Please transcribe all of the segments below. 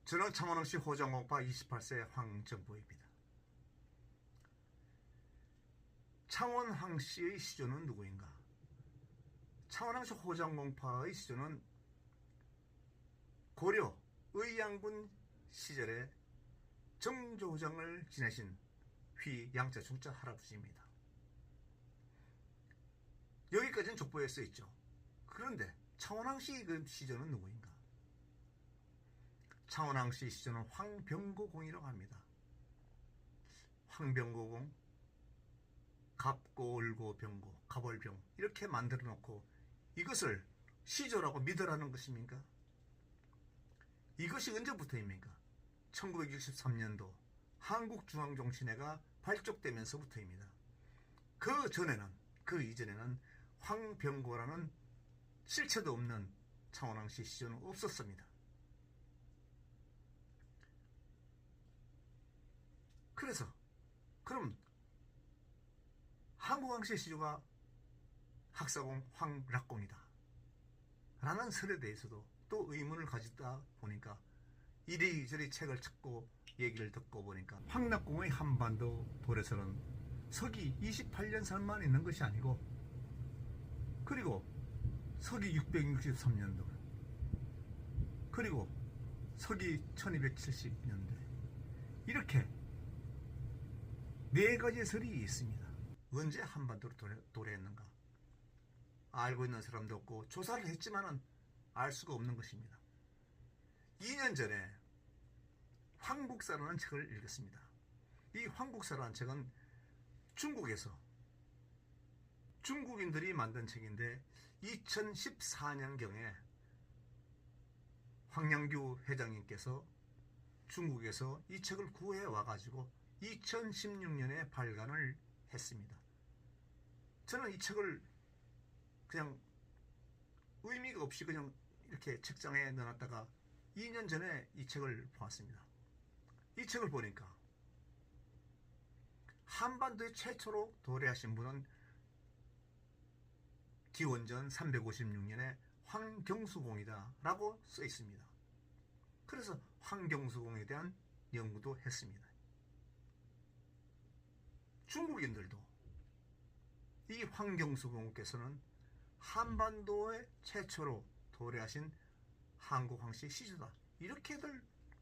저는 창원항시 호정공파 28세 황정보입니다. 창원항시의 시조는 누구인가? 창원항시 호정공파의 시조는 고려 의양군 시절에 정조정을 지내신 휘 양자 중자 할아버지입니다. 여기까지는 족보에 써있죠. 그런데 창원항시 그 시조는 누구인가? 창원항시 시조는 황병고공이라고 합니다. 황병고공, 갑고, 을고, 병고, 갑월병 이렇게 만들어 놓고 이것을 시조라고 믿으라는 것입니까? 이것이 언제부터입니까? 1963년도 한국중앙종신회가 발족되면서부터입니다. 그 전에는, 그 이전에는 황병고라는 실체도 없는 창원항시 시조는 없었습니다. 그래서 그럼 한국항시 시조가 학사공 황락공이다 라는 설에 대해서도 또 의문을 가지다 보니까 이리저리 책을 찾고 얘기를 듣고 보니까 황락공의 한반도 도래설은 서기 28년설만 있는 것이 아니고 그리고 서기 663년도 그리고 서기 1270년대 이렇게 네 가지 설이 있습니다. 언제 한반도로 도래했는가? 알고 있는 사람도 없고 조사를 했지만은 알 수가 없는 것입니다. 2년 전에 황국사라는 책을 읽었습니다. 이 황국사라는 책은 중국에서 중국인들이 만든 책인데 2014년경에 황양규 회장님께서 중국에서 이 책을 구해 와가지고 2016년에 발간을 했습니다. 저는 이 책을 그냥 의미가 없이 그냥 이렇게 책장에 넣어놨다가 2년 전에 이 책을 보았습니다. 이 책을 보니까 한반도에 최초로 도래하신 분은 기원전 356년에 황경수공이다 라고 써 있습니다. 그래서 황경수공에 대한 연구도 했습니다. 중국인들도 이 황경수공께서는 한반도에 최초로 도래하신 한국항시 시조다 이렇게들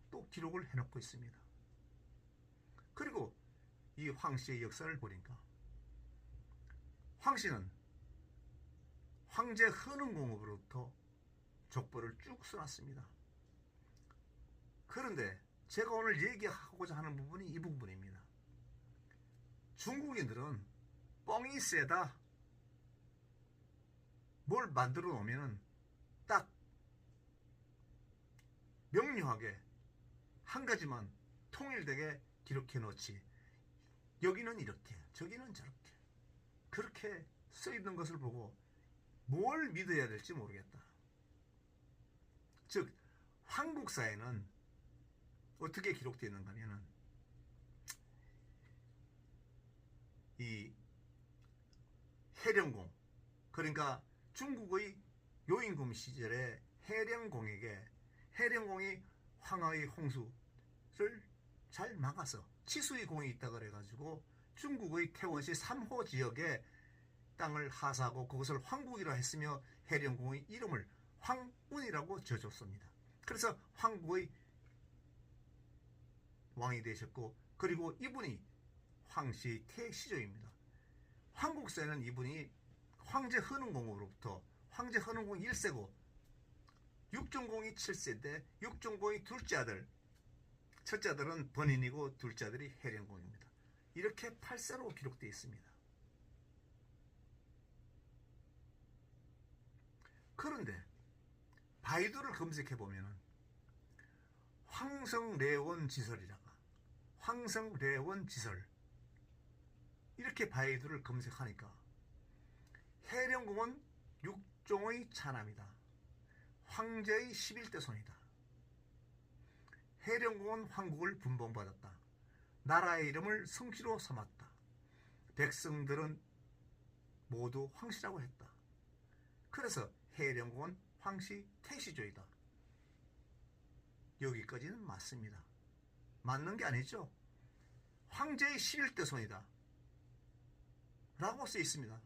또 기록을 해놓고 있습니다. 그리고 이 황씨의 역사를 보니까 황씨는 황제 헌흥공으로부터 족보를 쭉 써놨습니다. 그런데 제가 오늘 얘기하고자 하는 부분이 이 부분입니다. 중국인들은 뻥이 세다. 뭘 만들어 놓으면 딱 명료하게 한 가지만 통일되게 기록해 놓지. 여기는 이렇게, 저기는 저렇게. 그렇게 써 있는 것을 보고 뭘 믿어야 될지 모르겠다. 즉, 한국사에는 어떻게 기록되어 있는가 하면은 이 해령공, 그러니까 중국의 요인금 시절에 해령공에게 해령공이 황하의 홍수를 잘 막아서 치수의 공이 있다 그래가지고 중국의 태원시 3호 지역에 땅을 하사하고 그것을 황국이라 했으며 해령공의 이름을 황운이라고 지어줬습니다. 그래서 황국의 왕이 되셨고 그리고 이분이 황씨 태시조입니다. 황국사에는 이분이 황제 헌흥공으로부터 황제 헌흥공 1세고 육종공이 7세인데 육종공이 둘째 아들, 첫째 아들은 번인이고 둘째 아들이 해령공입니다. 이렇게 8세로 기록되어 있습니다. 그런데 바이두를 검색해보면 황성래원지설이라가 황성래원지설 이렇게 바이두를 검색하니까 해령공은 육종의 차남이다. 황제의 11대 손이다. 해령공은 황국을 분봉받았다. 나라의 이름을 성씨로 삼았다. 백성들은 모두 황씨라고 했다. 그래서 해령공은 황씨 태시조이다. 여기까지는 맞습니다. 맞는 게 아니죠. 황제의 11대 손이다 라고 쓰여 있습니다.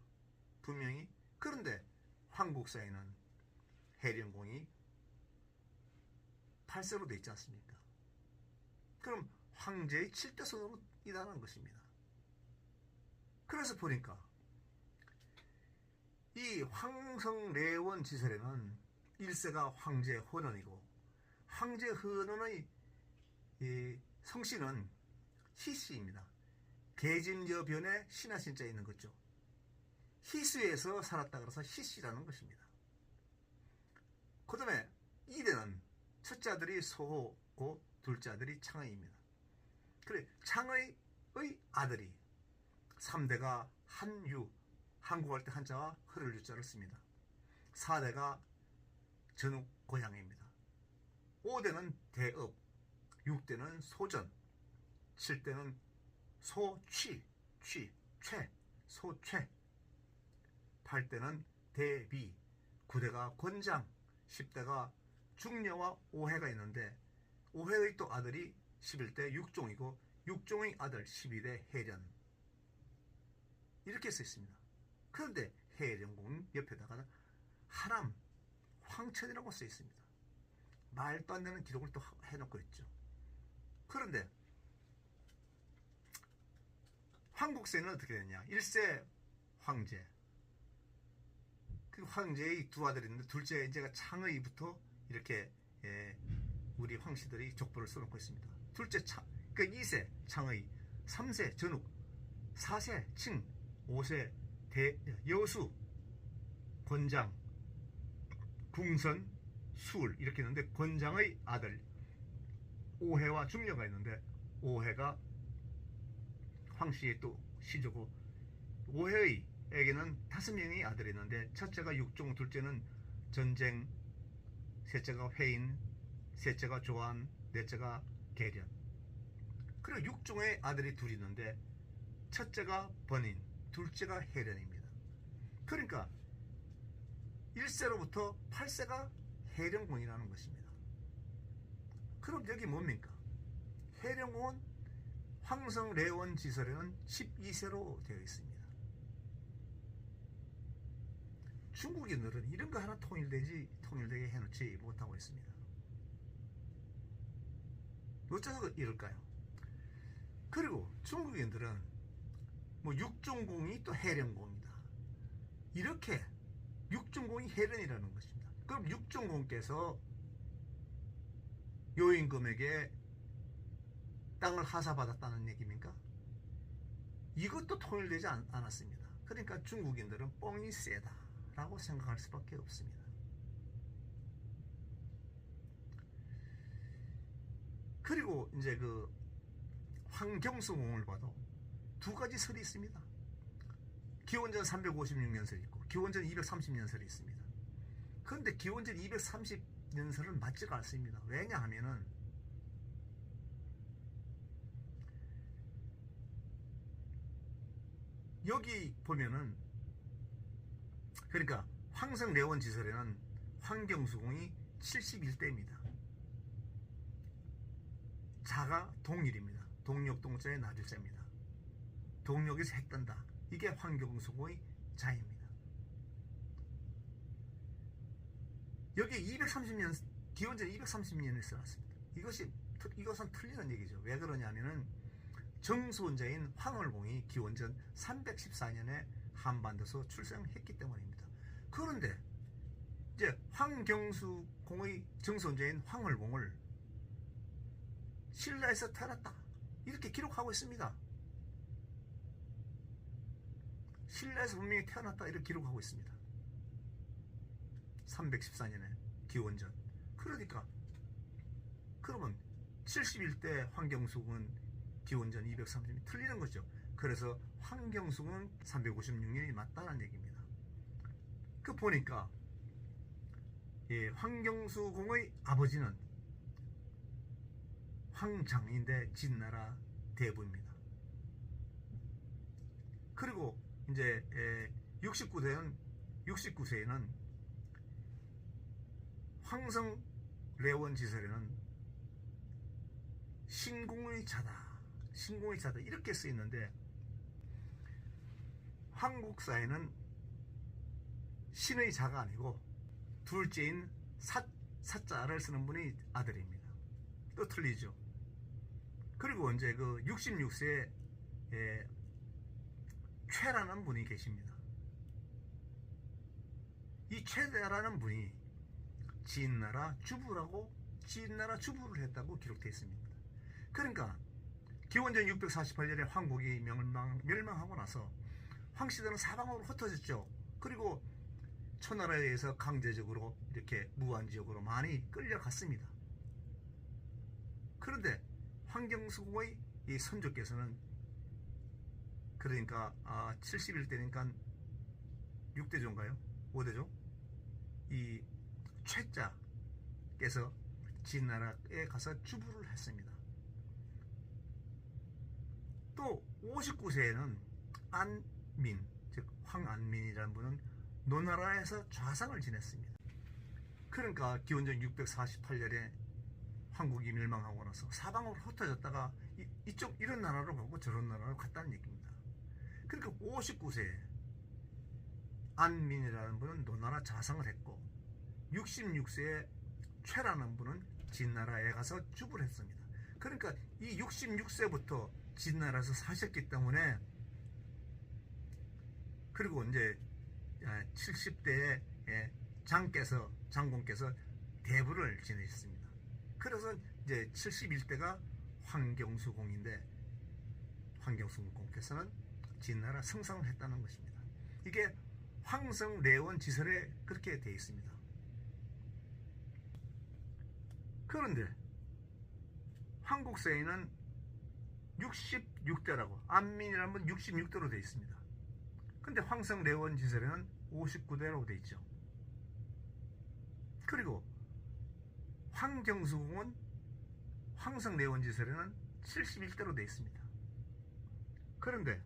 분명히. 그런데 황국사에는 해령공이 8세로 되어 있지 않습니까? 그럼 황제의 7대 손으로 이다는 것입니다. 그래서 보니까 이 황성래원 지설에는 1세가 황제 헌원이고, 황제 헌원의 성씨는 희씨입니다. 계짐여변에 신하신자에 있는 거죠. 희수에서 살았다 그래서 희씨라는 것입니다. 그 다음에 2대는 첫째 아들이 소호고 둘째 아들이 창의입니다. 그래, 창의의 아들이 3대가 한유, 한국할 때 한자와 흐를 유자를 씁니다. 4대가 전욱 고향입니다. 5대는 대읍, 6대는 소전, 7대는 소취, 소최, 8대는 대비, 9대가 권장, 10대가 중녀와 오해가 있는데, 오해의 또 아들이 11대 육종이고, 육종의 아들 12대 해련, 이렇게 써 있습니다. 그런데 해령공 옆에다가 하남, 황천이라고 써 있습니다. 말도 안 되는 기록을 또 해놓고 있죠. 그런데 황국세는 어떻게 됐냐? 1세 황제, 그 황제의 두 아들이 있는데 둘째 이제가 창의부터 이렇게 우리 황씨들이 족보를 써놓고 있습니다. 둘째 그 2세 창의, 3세 전욱, 4세 칭, 5세 여수, 권장, 궁선, 수울 이렇게 있는데, 권장의 아들 오해와 중녀가 있는데, 오해가 황씨의 또 시조고, 오해의에게는 5명의 아들이 있는데, 첫째가 육종, 둘째는 전쟁, 셋째가 회인, 셋째가 조안, 넷째가 계련. 그리고 육종의 아들이 둘이 있는데, 첫째가 번인, 둘째가 해련입니다. 그러니까 1세로부터 8세가 해령공이라는 것입니다. 그럼 여기 뭡니까? 해령공은 황성래원 지설에는 12세로 되어 있습니다. 중국인들은 이런 거 하나 통일되게 해놓지 못하고 있습니다. 어째서 이럴까요? 그리고 중국인들은 뭐 육종공이 또 해령공이다, 이렇게 육종공이 해련이라는 것입니다. 그럼 육종공께서 요임금에게 땅을 하사받았다는 얘기입니까? 이것도 통일되지 않았습니다. 그러니까 중국인들은 뻥이 세다라고 생각할 수밖에 없습니다. 그리고 이제 그 황경수공을 봐도 두 가지 설이 있습니다. 기원전 356년설이 있고 기원전 230년설이 있습니다. 그런데 기원전 230년설은 맞지가 않습니다. 왜냐하면은 여기 보면은, 그러니까 황성래원지설에는 황경수공이 71대입니다. 자가 동일입니다. 동력동자의 나들자입니다. 동력에서 핵단다. 이게 황경수공의 자입니다. 여기 230년, 기원전 230년에 써놨습니다. 이것은 틀리는 얘기죠. 왜 그러냐면은 정손자인 황월공이 기원전 314년에 한반도에서 출생했기 때문입니다. 그런데 이제 황경수공의 정손자인 황월공을 신라에서 태어났다 이렇게 기록하고 있습니다. 신라에서 분명히 태어났다 이렇게 기록하고 있습니다. 314년에 기원전. 그러니까 그러면 71대 황경숙은 기원전 230년이 틀리는 거죠. 그래서 황경숙은 356년이 맞다는 얘기입니다. 그 보니까 황경수공의 아버지는 황장인데 진나라 대부입니다. 그리고 이제 69세에는 황성래원지설에는 신궁의 자다, 신궁의 자다 이렇게 쓰였는데 한국사에는 신의 자가 아니고 둘째인 사자를 쓰는 분이 아들입니다. 또 틀리죠. 그리고 이제 그 66세에 최라는 분이 계십니다. 이 최라는 분이 진나라 주부를 했다고 기록되어 있습니다. 그러니까 기원전 648년에 황국이 멸망하고 나서 황씨들은 사방으로 흩어졌죠. 그리고 초나라에 의해서 강제적으로 이렇게 무한지역으로 많이 끌려갔습니다. 그런데 황경수공의 이 선조께서는 그러니까 71대니까 6대조인가요? 5대조? 이 최자께서 진나라에 가서 주부를 했습니다. 또 59세에는 안민, 즉 황안민이라는 분은 노나라에서 좌상을 지냈습니다. 그러니까 기원전 648년에 황국이 멸망하고 나서 사방으로 흩어졌다가 이쪽 이런 나라로 가고 저런 나라로 갔다는 얘기입니다. 그러니까 59세에 안민이라는 분은 노나라 좌상을 했고 66세에 최라는 분은 진나라에 가서 주부를 했습니다. 그러니까 이 66세부터 진나라에서 사셨기 때문에 그리고 이제 70대에 장공께서 대부를 지내셨습니다. 그래서 이제 71대가 황경수공인데 황경수공께서는 진나라 성상을 했다는 것입니다. 이게 황성례원 지설에 그렇게 되어 있습니다. 그런데 한국사에는 66대라고 안민이라는 분 66대로 되어 있습니다. 근데 황성례원 지설에는 59대라고 되어 있죠. 그리고 황경수공은 황성례원 지설에는 71대로 되어 있습니다. 그런데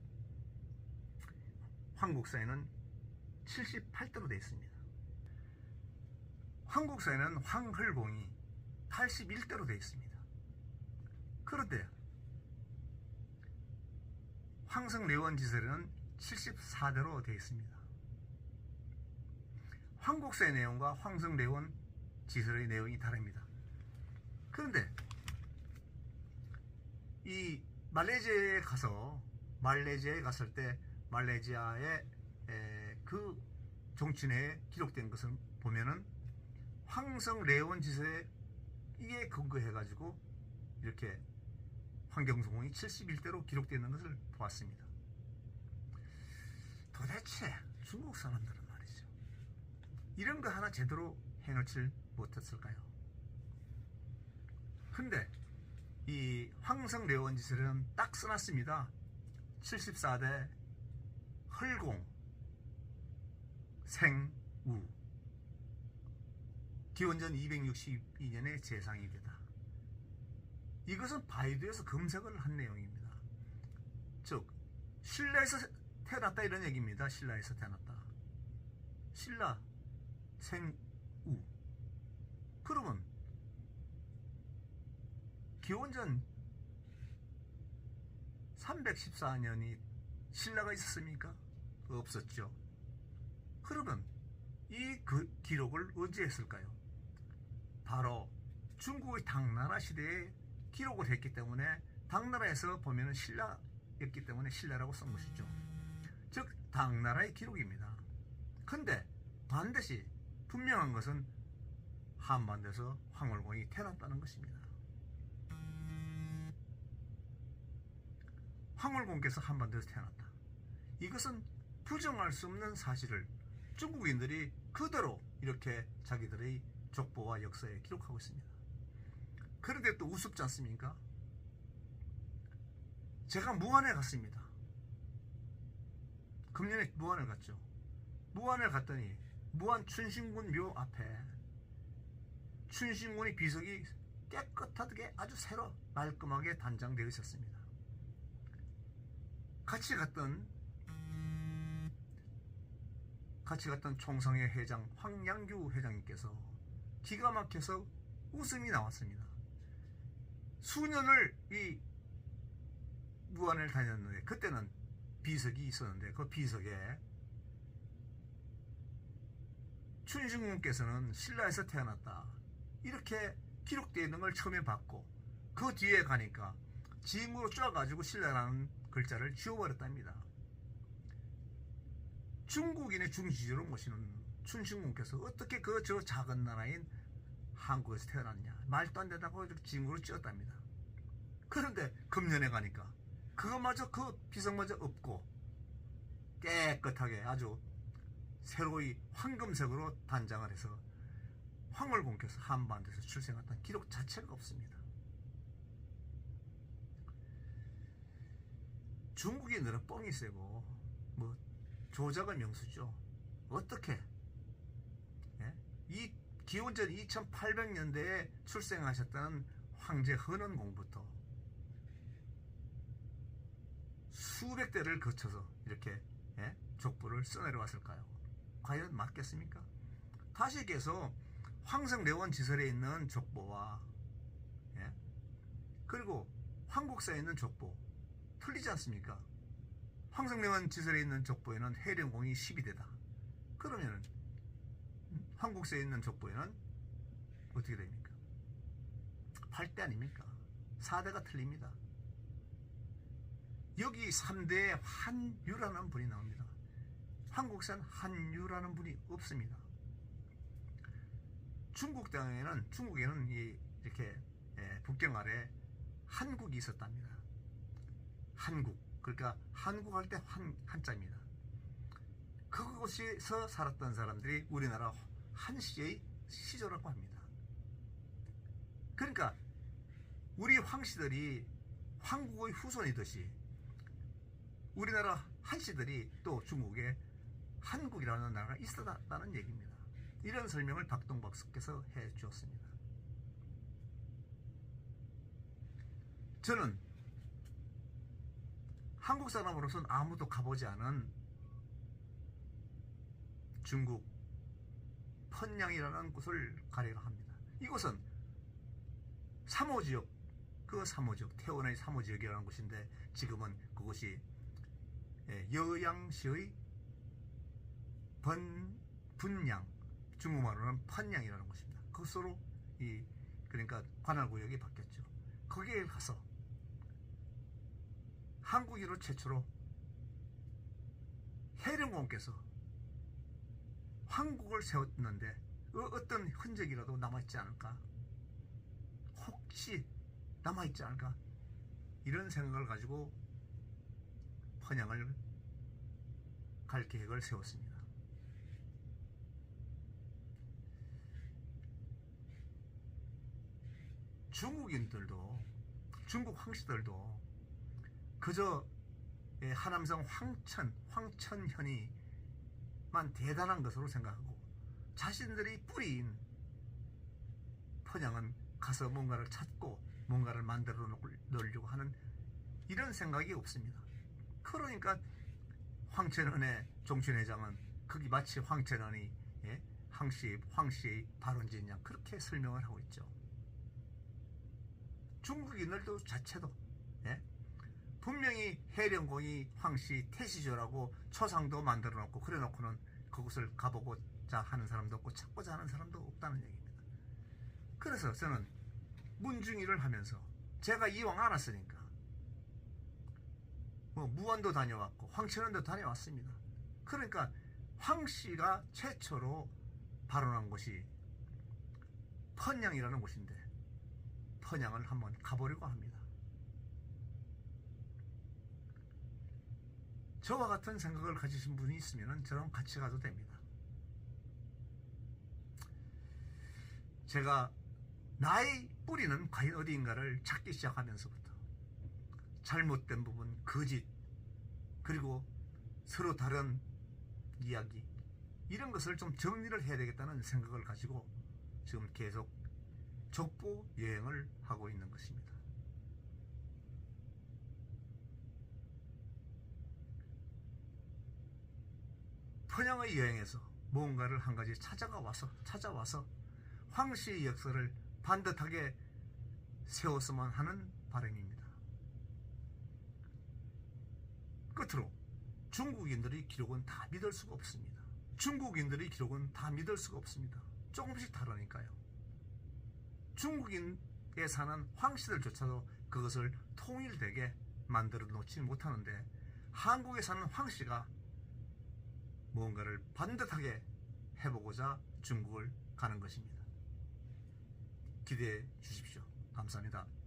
한국사에는 78대로 되어 있습니다. 한국사에는 황헐공이 81대로 되어 있습니다. 그런데 황성례원 지설에는 74대로 되어 있습니다. 한국사의 내용과 황성례원 지설의 내용이 다릅니다. 그런데 이 말레이시아에 갔을 때 말레이시아의 그 종친회에 기록된 것을 보면은 황성례원 지설에 이에 근거해가지고 이렇게 황경수공이 71대로 기록되어 있는 것을 보았습니다. 도대체 중국 사람들은 말이죠. 이런 거 하나 제대로 해놓지 못했을까요? 근데 이 황성례원 지설에는 딱 써놨습니다. 74대 헐공 생우 기원전 262년에 재상이 되다. 이것은 바이두에서 검색을 한 내용입니다. 즉 신라에서 태어났다 이런 얘기입니다. 신라에서 태어났다. 신라 생우. 그러면 기원전 314년이 신라가 있었습니까? 없었죠. 그러면 이 기록을 언제 했을까요? 바로 중국의 당나라 시대에 기록을 했기 때문에 당나라에서 보면은 신라였기 때문에 신라라고 쓴 것이죠. 즉 당나라의 기록입니다. 근데 반드시 분명한 것은 한반도에서 황홀공이 태어났다는 것입니다. 황홀공께서 한반도에서 태어났다. 이것은 부정할 수 없는 사실을 중국인들이 그대로 이렇게 자기들의 족보와 역사에 기록하고 있습니다. 그런데 또 우습지 않습니까? 제가 무안에 갔습니다. 금년에 무안을 갔죠. 무안을 갔더니 무안 춘신군 묘 앞에 춘신군의 비석이 깨끗하게 아주 새로 말끔하게 단장되어 있었습니다. 같이 갔던 총성회 회장 황양규 회장님께서 기가 막혀서 웃음이 나왔습니다. 수년을 이 무안을 다녔는데 그때는 비석이 있었는데 그 비석에 춘신궁께서는 신라에서 태어났다 이렇게 기록되어 있는 걸 처음에 봤고 그 뒤에 가니까 지금으로 쪼아가지고 신라라는 글자를 지워버렸답니다. 중국인의 중시주로 모시는 춘신궁께서 어떻게 그 저 작은 나라인 한국에서 태어났냐 말도 안 된다고 이렇게 지금으로 지었답니다. 그런데 금년에 가니까 그거마저 그 비석마저 없고 깨끗하게 아주 새로이 황금색으로 단장을 해서 황홀공께서 한반도에서 출생했던 기록 자체가 없습니다. 중국인들은 뻥이 세고 뭐 조작의 명수죠. 어떻게 이 기원전 2800년대에 출생하셨다는 황제 헌원공부터 수백 대를 거쳐서 이렇게 족보를 써내려왔을까요? 과연 맞겠습니까? 다시 얘기해서 황성레원 지설에 있는 족보와 그리고 황국사에 있는 족보 틀리지 않습니까? 황성레원 지설에 있는 족보에는 해령공이 12대다. 그러면 황국사에 있는 족보에는 어떻게 됩니까? 8대 아닙니까? 4대가 틀립니다. 여기 3대에 한유라는 분이 나옵니다. 한국사는 한유라는 분이 없습니다. 중국에는 이렇게 북경 아래 한국이 있었답니다. 한국, 그러니까 한국 할 때 한자입니다. 그곳에서 살았던 사람들이 우리나라 한시의 시조라고 합니다. 그러니까 우리 황씨들이 황국의 후손이듯이 우리나라 한씨들이 또 중국에 한국이라는 나라가 있었다는 얘기입니다. 이런 설명을 박동박사께서 해 주었습니다. 저는 한국 사람으로서는 아무도 가보지 않은 중국 펀양이라는 곳을 가려고 합니다. 이곳은 사모지역, 태원의 사모지역이라는 곳인데 지금은 그곳이 여양시의 분양, 중국말로는 펀양이라는 곳입니다. 그것으로 그러니까 관할구역이 바뀌었죠. 거기에 가서 한국인으로 최초로 해령공께서 황국을 세웠는데 어떤 흔적이라도 남아있지 않을까? 혹시 남아있지 않을까? 이런 생각을 가지고 펀양을 갈 계획을 세웠습니다. 중국인들도 중국 황씨들도 그저 하남성 황천현이만 대단한 것으로 생각하고 자신들이 뿌리인 펀양은 가서 뭔가를 찾고 뭔가를 만들어 놓으려고 하는 이런 생각이 없습니다. 그러니까 황천현의 종춘회장은 거기 마치 황천현이 황씨의 발원지인 양 그렇게 설명을 하고 있죠. 중국인들도 자체도 분명히 해령공이 황씨 태시조라고 초상도 만들어 놓고 그래 놓고는 그곳을 가보고자 하는 사람도 없고 찾고자 하는 사람도 없다는 얘기입니다. 그래서 저는 문중일을 하면서 제가 이왕 알았으니까 무안도 다녀왔고 황천원도 다녀왔습니다. 그러니까 황씨가 최초로 발원한 곳이 펀양이라는 곳인데 펀양을 한번 가보려고 합니다. 저와 같은 생각을 가지신 분이 있으면 저랑 같이 가도 됩니다. 제가 나의 뿌리는 과연 어디인가를 찾기 시작하면서부터 잘못된 부분, 거짓, 그리고 서로 다른 이야기 이런 것을 좀 정리를 해야 되겠다는 생각을 가지고 지금 계속 족보 여행을 하고 있는 것입니다. 펀양의 여행에서 무언가를 한 가지 찾아와서 황씨의 역사를 반듯하게 세웠으면 하는 바람입니다. 끝으로 중국인들의 기록은 다 믿을 수가 없습니다. 중국인들의 기록은 다 믿을 수가 없습니다. 조금씩 다르니까요. 중국인에 사는 황씨들조차도 그것을 통일되게 만들어 놓지 못하는데 한국에 사는 황씨가 무언가를 반듯하게 해보고자 중국을 가는 것입니다. 기대해 주십시오. 감사합니다.